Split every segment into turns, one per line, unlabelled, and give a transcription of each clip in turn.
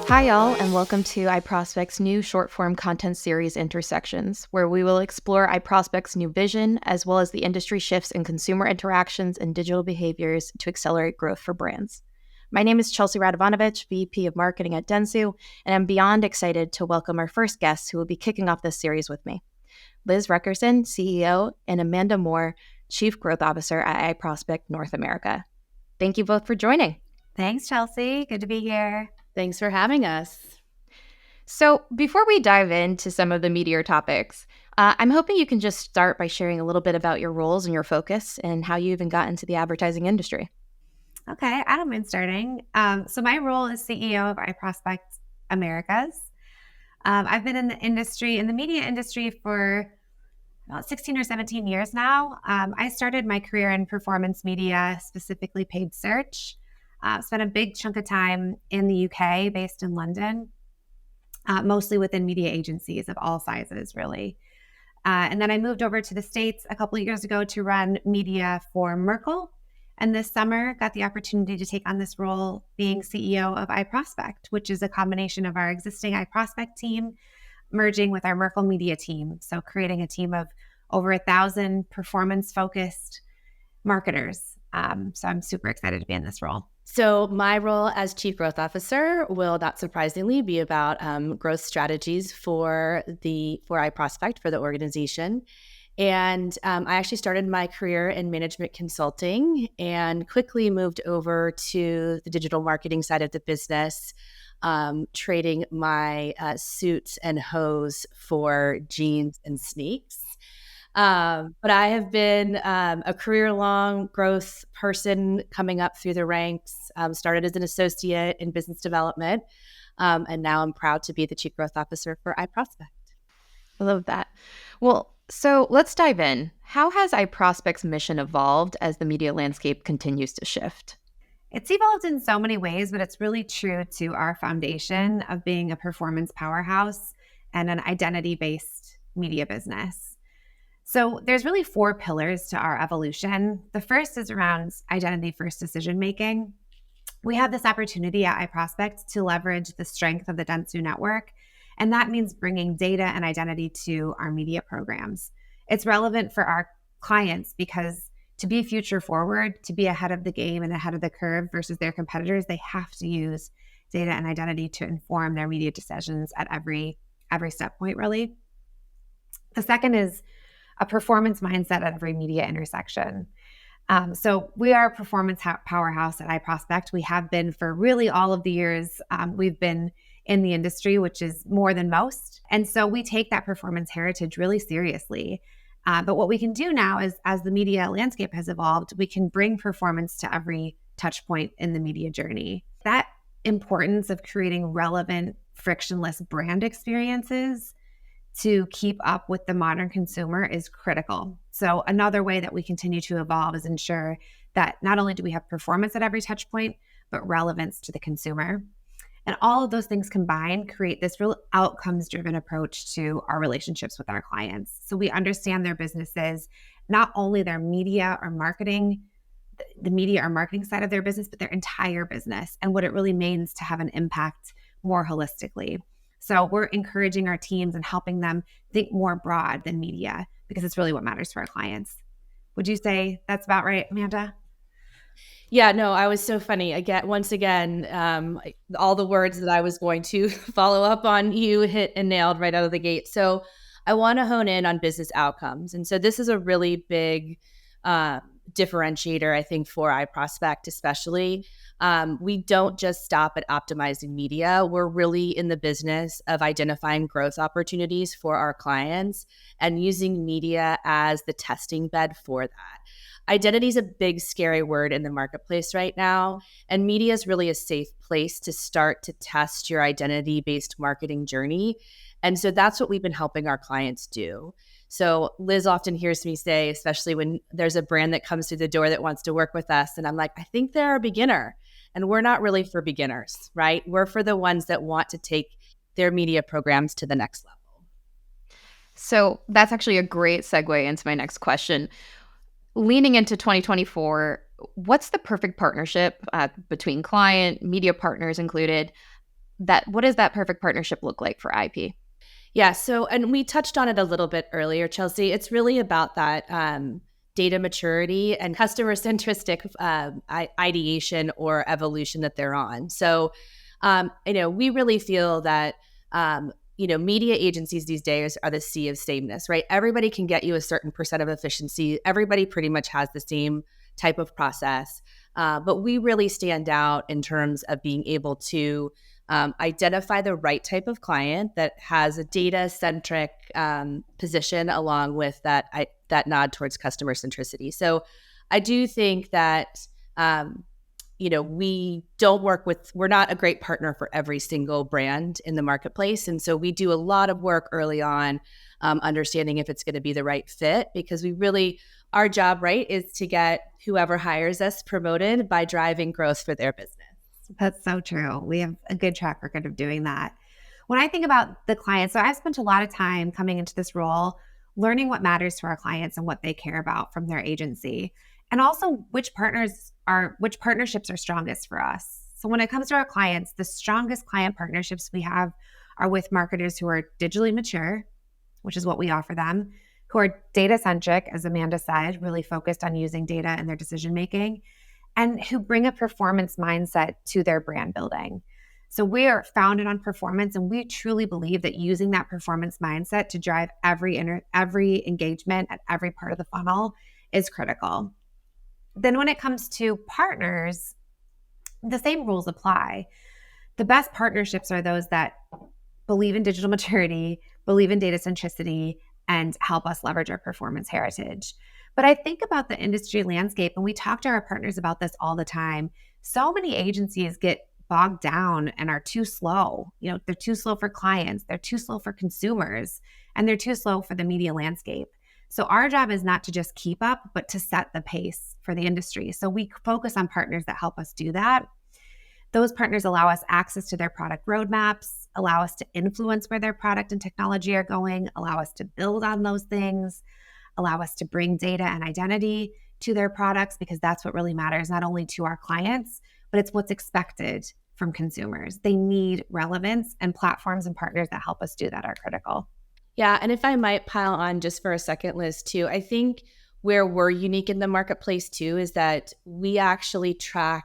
Hi, y'all, and welcome to iProspect's new short-form content series, Intersections, where we will explore iProspect's new vision, as well as the industry shifts in consumer interactions and digital behaviors to accelerate growth for brands. My name is Chelsea Radovanovich, VP of Marketing at Dentsu, and I'm beyond excited to welcome our first guests who will be kicking off this series with me. Liz Rutgersson, CEO, and Amanda Moore, Chief Growth Officer at iProspect North America. Thank you both for joining.
Thanks, Chelsea. Good to be here.
Thanks for having us.
So before we dive into some of the meatier topics, I'm hoping you can just start by sharing a little bit about your roles and your focus and how you even got into the advertising industry.
Okay, I don't mind starting. So my role is CEO of iProspect Americas. I've been in the media industry for about 16 or 17 years now. I started my career in performance media, specifically paid search. Spent a big chunk of time in the UK, based in London, mostly within media agencies of all sizes, really. And then I moved over to the States a couple of years ago to run media for Merkle. And this summer, got the opportunity to take on this role being CEO of iProspect, which is a combination of our existing iProspect team merging with our Merkle media team. So creating a team of over 1,000 performance-focused marketers. So I'm super excited to be in this role.
So my role as Chief Growth Officer will, not surprisingly, be about growth strategies for iProspect, for the organization. And I actually started my career in management consulting and quickly moved over to the digital marketing side of the business, trading my suits and hose for jeans and sneaks. But I have been a career-long growth person coming up through the ranks, started as an associate in business development, and now I'm proud to be the Chief Growth Officer for iProspect.
I love that. Well, so let's dive in. How has iProspect's mission evolved as the media landscape continues to shift?
It's evolved in so many ways, but it's really true to our foundation of being a performance powerhouse and an identity-based media business. So there's really 4 pillars to our evolution. The first is around identity-first decision-making. We have this opportunity at iProspect to leverage the strength of the Dentsu network, and that means bringing data and identity to our media programs. It's relevant for our clients because to be future forward, to be ahead of the game and ahead of the curve versus their competitors, they have to use data and identity to inform their media decisions at every step point, really. The second is a performance mindset at every media intersection. So we are a performance powerhouse at iProspect. We have been for really all of the years we've been in the industry, which is more than most. And so we take that performance heritage really seriously. But what we can do now is, as the media landscape has evolved, we can bring performance to every touch point in the media journey. That importance of creating relevant, frictionless brand experiences to keep up with the modern consumer is critical. So another way that we continue to evolve is ensure that not only do we have performance at every touch point, but relevance to the consumer. And all of those things combined create this real outcomes-driven approach to our relationships with our clients. So we understand their businesses, not only their media or marketing, the media or marketing side of their business, but their entire business and what it really means to have an impact more holistically. So we're encouraging our teams and helping them think more broad than media because it's really what matters to our clients. Would you say that's about right, Amanda?
Yeah, no, I was so funny. Once again, all the words that I was going to follow up on, you hit and nailed right out of the gate. So I want to hone in on business outcomes. And so this is a really big differentiator, I think, for iProspect especially. We don't just stop at optimizing media. We're really in the business of identifying growth opportunities for our clients and using media as the testing bed for that. Identity is a big, scary word in the marketplace right now, and media is really a safe place to start to test your identity-based marketing journey. And so that's what we've been helping our clients do. So Liz often hears me say, especially when there's a brand that comes through the door that wants to work with us, and I'm like, I think they're a beginner. And we're not really for beginners, right? We're for the ones that want to take their media programs to the next level.
So that's actually a great segue into my next question. Leaning into 2024, what's the perfect partnership between client, media partners included, what does that perfect partnership look like for IP?
Yeah. So, and we touched on it a little bit earlier, Chelsea. It's really about that data maturity and customer centristic ideation or evolution that they're on. So, we really feel that, media agencies these days are the sea of sameness, right? Everybody can get you a certain percent of efficiency. Everybody pretty much has the same type of process. But we really stand out in terms of being able to identify the right type of client that has a data-centric position along with that nod towards customer centricity. So I do think that, we're not a great partner for every single brand in the marketplace. And so we do a lot of work early on understanding if it's going to be the right fit, because our job, right, is to get whoever hires us promoted by driving growth for their business.
That's so true. We have a good track record of doing that. When I think about the clients, so I've spent a lot of time coming into this role, learning what matters to our clients and what they care about from their agency, and also which partnerships are strongest for us. So when it comes to our clients, the strongest client partnerships we have are with marketers who are digitally mature, which is what we offer them, who are data-centric, as Amanda said, really focused on using data in their decision-making, and who bring a performance mindset to their brand building. So we are founded on performance, and we truly believe that using that performance mindset to drive every engagement at every part of the funnel is critical. Then when it comes to partners, the same rules apply. The best partnerships are those that believe in digital maturity, believe in data centricity, and help us leverage our performance heritage. But I think about the industry landscape, and we talk to our partners about this all the time. So many agencies get bogged down and are too slow. They're too slow for clients, they're too slow for consumers, and they're too slow for the media landscape. So our job is not to just keep up, but to set the pace for the industry. So we focus on partners that help us do that. Those partners allow us access to their product roadmaps, allow us to influence where their product and technology are going, allow us to build on those things, allow us to bring data and identity to their products, because that's what really matters, not only to our clients, but it's what's expected from consumers. They need relevance, and platforms and partners that help us do that are critical.
Yeah. And if I might pile on just for a second, Liz, too, I think where we're unique in the marketplace too is that we actually track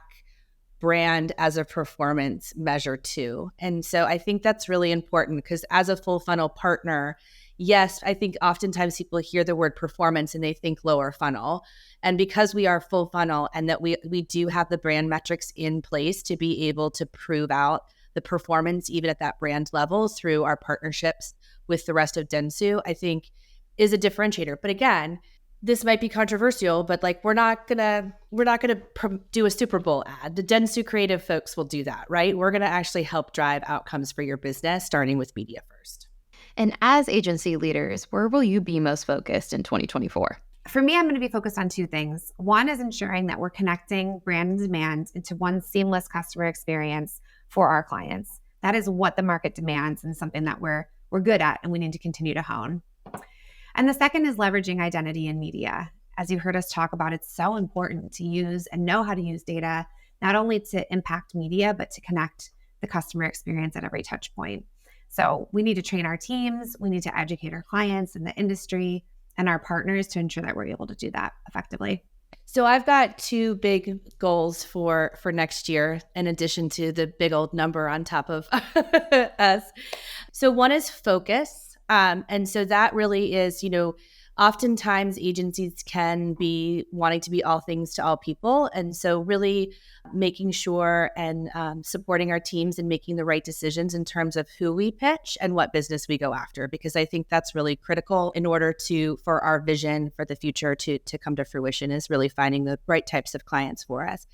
brand as a performance measure too. And so I think that's really important, because as a full funnel partner, yes, I think oftentimes people hear the word performance and they think lower funnel. And because we are full funnel and that we do have the brand metrics in place to be able to prove out the performance even at that brand level through our partnerships with the rest of Dentsu, I think is a differentiator. But again, this might be controversial, but we're not gonna do a Super Bowl ad. The Dentsu creative folks will do that, right? We're gonna actually help drive outcomes for your business, starting with media first.
And as agency leaders, where will you be most focused in 2024?
For me, I'm going to be focused on two things. One is ensuring that we're connecting brand and demand into one seamless customer experience for our clients. That is what the market demands, and something that we're good at and we need to continue to hone. And the second is leveraging identity in media. As you heard us talk about, it's so important to use and know how to use data, not only to impact media, but to connect the customer experience at every touch point. So we need to train our teams, we need to educate our clients and the industry and our partners to ensure that we're able to do that effectively.
So I've got two big goals for next year, in addition to the big old number on top of us. So one is focus. And so that really is, oftentimes agencies can be wanting to be all things to all people. And so really making sure and supporting our teams and making the right decisions in terms of who we pitch and what business we go after, because I think that's really critical in order for our vision for the future to come to fruition, is really finding the right types of clients for us.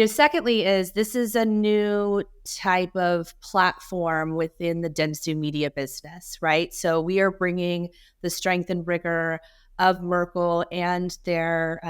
Secondly is this is a new type of platform within the Dentsu media business, right? So we are bringing the strength and rigor of Merkle and their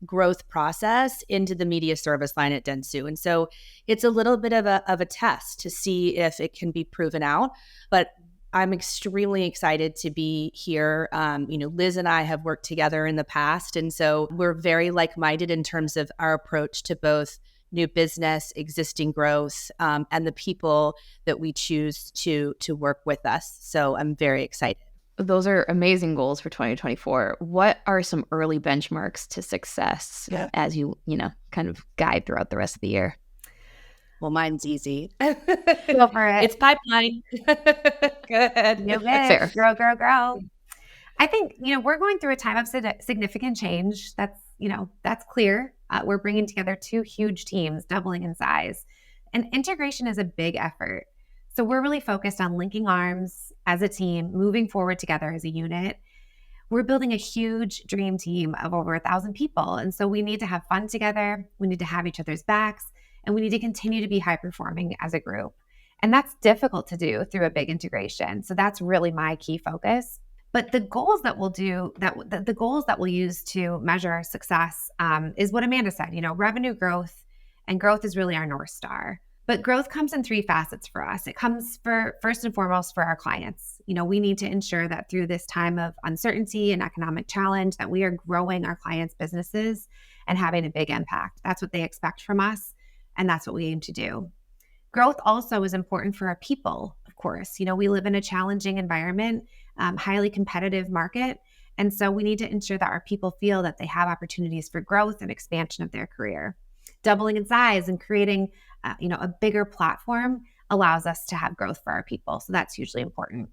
growth process into the media service line at Dentsu. And so it's a little bit of a test to see if it can be proven out. But I'm extremely excited to be here. Liz and I have worked together in the past. And so we're very like-minded in terms of our approach to both new business, existing growth, and the people that we choose to work with us. So I'm very excited.
Those are amazing goals for 2024. What are some early benchmarks to success as you kind of guide throughout the rest of the year?
Well, mine's easy.
Go for it.
It's pipeline. Go ahead.
You
Fair.
Grow. I think, we're going through a time of significant change. That's clear. We're bringing together two huge teams, doubling in size. And integration is a big effort. So we're really focused on linking arms as a team, moving forward together as a unit. We're building a huge dream team of over 1,000 people. And so we need to have fun together. We need to have each other's backs, and we need to continue to be high performing as a group. And that's difficult to do through a big integration. So that's really my key focus. But the goals that we'll use to measure our success is what Amanda said, revenue growth, and growth is really our North Star. But growth comes in three facets for us. It comes first and foremost for our clients. We need to ensure that through this time of uncertainty and economic challenge that we are growing our clients' businesses and having a big impact. That's what they expect from us, and that's what we aim to do. Growth also is important for our people, of course. We live in a challenging environment, highly competitive market. And so we need to ensure that our people feel that they have opportunities for growth and expansion of their career. Doubling in size and creating a bigger platform allows us to have growth for our people. So that's hugely important.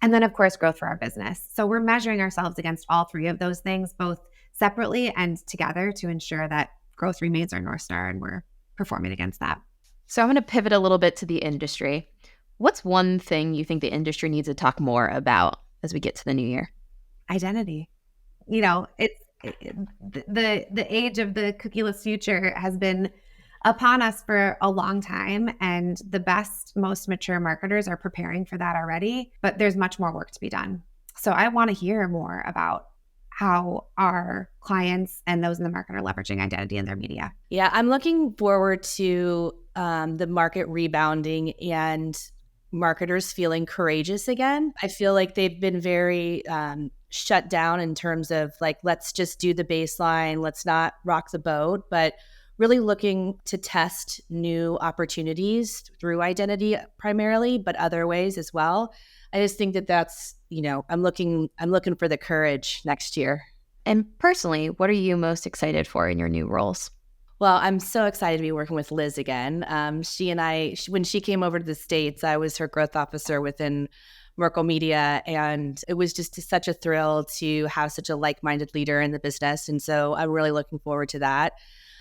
And then, of course, growth for our business. So we're measuring ourselves against all three of those things, both separately and together, to ensure that growth remains our North Star and we're performing against that.
So I'm going to pivot a little bit to the industry. What's one thing you think the industry needs to talk more about as we get to the new year?
Identity. It's the age of the cookieless future has been upon us for a long time, and the best, most mature marketers are preparing for that already, but there's much more work to be done. So I want to hear more about how our clients and those in the market are leveraging identity in their media.
Yeah, I'm looking forward to the market rebounding and marketers feeling courageous again. I feel like they've been very shut down in terms of let's just do the baseline, let's not rock the boat, but really looking to test new opportunities through identity primarily, but other ways as well. I just think that's, I'm looking for the courage next year.
And personally, what are you most excited for in your new roles?
Well, I'm so excited to be working with Liz again. She and I, when she came over to the States, I was her growth officer within Merkle Media, and it was just such a thrill to have such a like-minded leader in the business. And so I'm really looking forward to that.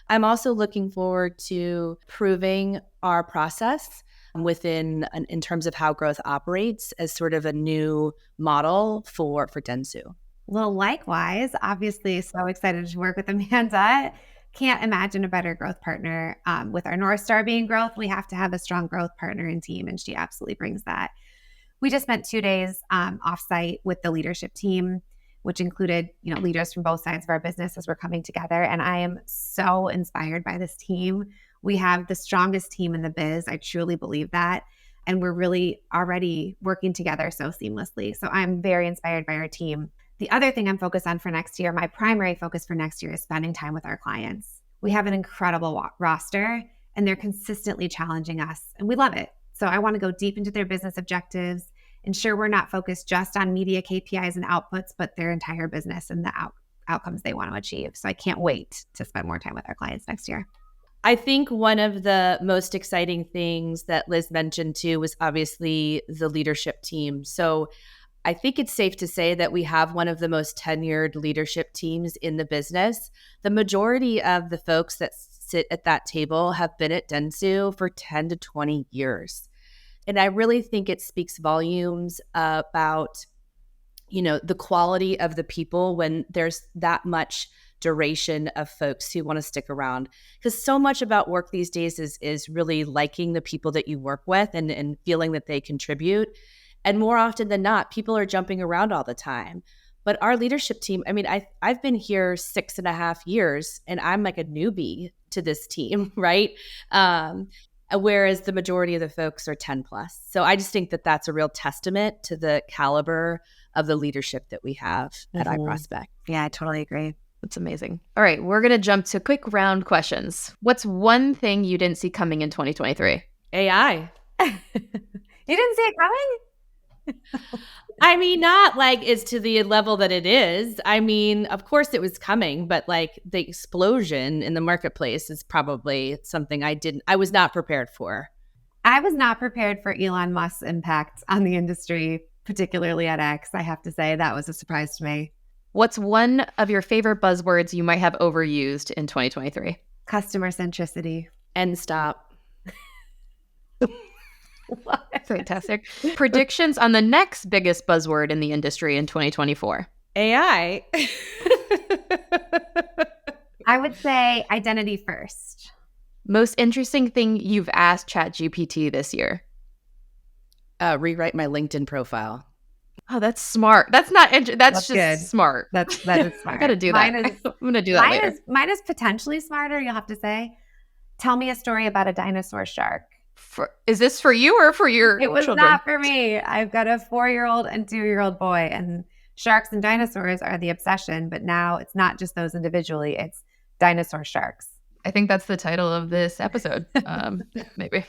I'm also looking forward to proving our process in terms of how growth operates as sort of a new model for Dentsu.
Well, likewise, obviously, so excited to work with Amanda. Can't imagine a better growth partner. With our North Star being growth, we have to have a strong growth partner and team, and she absolutely brings that. We just spent 2 days offsite with the leadership team, which included, leaders from both sides of our business as we're coming together. And I am so inspired by this team. We have the strongest team in the biz. I truly believe that. And we're really already working together so seamlessly. So I'm very inspired by our team. The other thing I'm focused on for next year, my primary focus for next year, is spending time with our clients. We have an incredible roster, and they're consistently challenging us, and we love it. So I want to go deep into their business objectives, ensure we're not focused just on media KPIs and outputs, but their entire business and the outcomes they want to achieve. So I can't wait to spend more time with our clients next year.
I think one of the most exciting things that Liz mentioned too was obviously the leadership team. So I think it's safe to say that we have one of the most tenured leadership teams in the business. The majority of the folks that sit at that table have been at Dentsu for 10 to 20 years. And I really think it speaks volumes about, the quality of the people when there's that much duration of folks who want to stick around. Because so much about work these days is really liking the people that you work with and feeling that they contribute. And more often than not, people are jumping around all the time. But our leadership team, I've been here 6.5 years, and I'm like a newbie to this team, right? Whereas the majority of the folks are 10 plus. So I just think that that's a real testament to the caliber of the leadership that we have at iProspect.
Yeah, I totally agree.
That's amazing. All right, we're going to jump to quick round questions. What's one thing you didn't see coming in 2023?
AI.
You didn't see it coming?
I mean, not like it's to the level that it is. I mean, of course it was coming, but like the explosion in the marketplace is probably something I was not prepared for.
I was not prepared for Elon Musk's impact on the industry, particularly at X. I have to say that was a surprise to me.
What's one of your favorite buzzwords you might have overused in 2023?
Customer centricity.
And stop.
Fantastic. Predictions on the next biggest buzzword in the industry in 2024.
AI.
I would say identity first.
Most interesting thing you've asked ChatGPT this year?
Rewrite my LinkedIn profile.
Oh, that's smart. That's not that's just
good.
smart.
That is smart.
I got to do that. I'm going to do that later.
Mine is potentially smarter, you'll have to say. Tell me a story about a dinosaur shark.
Is this for you or for your
It was
children?
not for me. I've got a 4-year-old and 2-year-old boy, and sharks and dinosaurs are the obsession. But now it's not just those individually, it's dinosaur sharks.
I think that's the title of this episode. Maybe.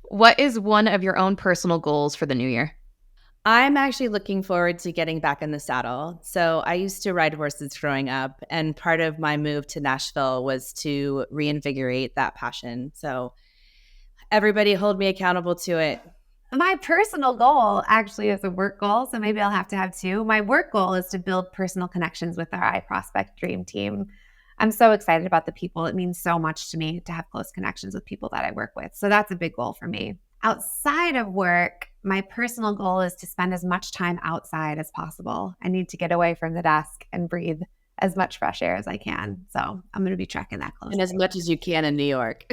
What is one of your own personal goals for the new year?
I'm actually looking forward to getting back in the saddle. So I used to ride horses growing up, and part of my move to Nashville was to reinvigorate that passion. So everybody hold me accountable to it.
My personal goal actually is a work goal, so maybe I'll have to have two. My work goal is to build personal connections with our iProspect Dream Team. I'm so excited about the people. It means so much to me to have close connections with people that I work with. So that's a big goal for me. Outside of work, my personal goal is to spend as much time outside as possible. I need to get away from the desk and breathe as much fresh air as I can. So I'm going to be tracking that closely.
And as much as you can in New York.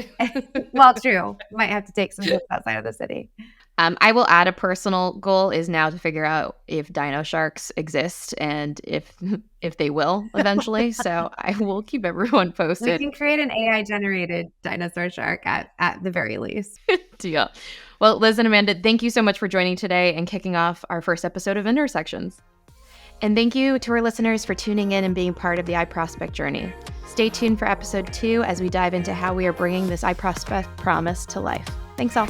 Well, true. Might have to take some trips outside of the city.
I will add a personal goal is now to figure out if dino sharks exist and if they will eventually. So I will keep everyone posted.
We can create an AI-generated dinosaur shark at the very least.
Deal. Well, Liz and Amanda, thank you so much for joining today and kicking off our first episode of Intersections. And thank you to our listeners for tuning in and being part of the iProspect journey. Stay tuned for episode 2 as we dive into how we are bringing this iProspect promise to life. Thanks all.